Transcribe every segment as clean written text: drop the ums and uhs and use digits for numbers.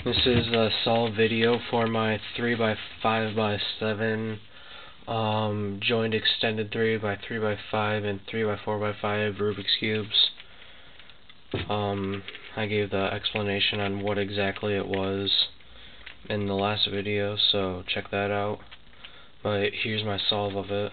This is a solve video for my 3x5x7 joined extended 3x3x5 and 3x4x5 Rubik's Cubes. I gave the explanation on what exactly it was in the last video, so check that out. But here's my solve of it.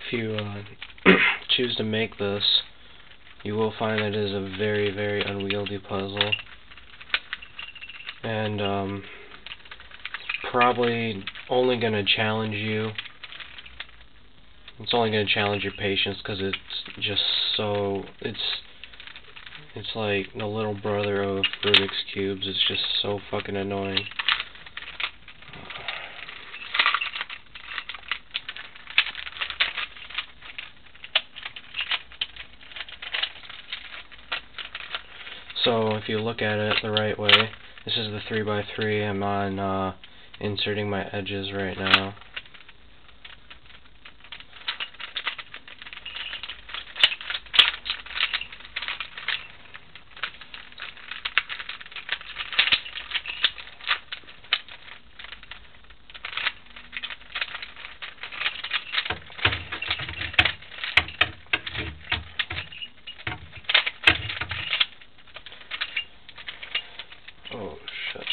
If you choose to make this, you will find that it is a very, very unwieldy puzzle, and probably only going to challenge you. It's only going to challenge your patience because it's just so it's like the little brother of Rubik's Cubes. It's just so fucking annoying. So if you look at it the right way, this is the 3x3. I'm on inserting my edges right now. Oh shit.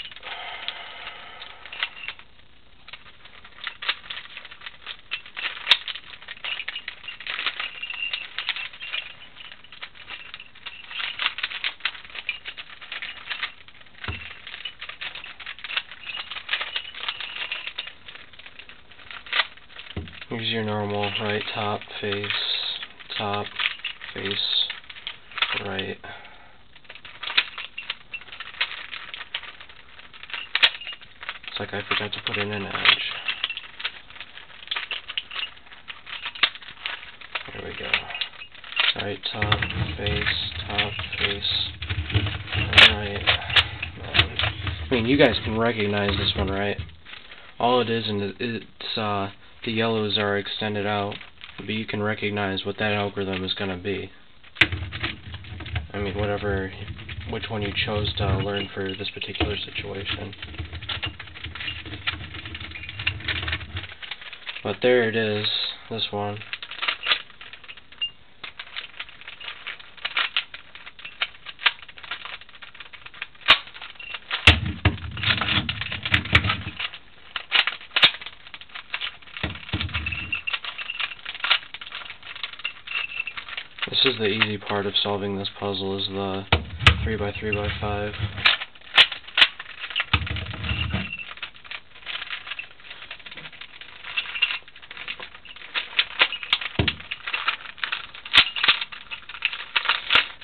Here's your normal right top, face, right. It's like I forgot to put in an edge. There we go. Right top, face, right. I mean, you guys can recognize this one, right? All it is, and it's the yellows are extended out, but you can recognize what that algorithm is going to be. I mean, which one you chose to learn for this particular situation. But there it is, this one. This is the easy part of solving this puzzle, is the 3x3x5.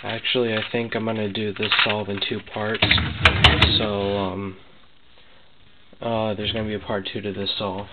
Actually, I think I'm going to do this solve in two parts, so there's going to be a part 2 to this solve.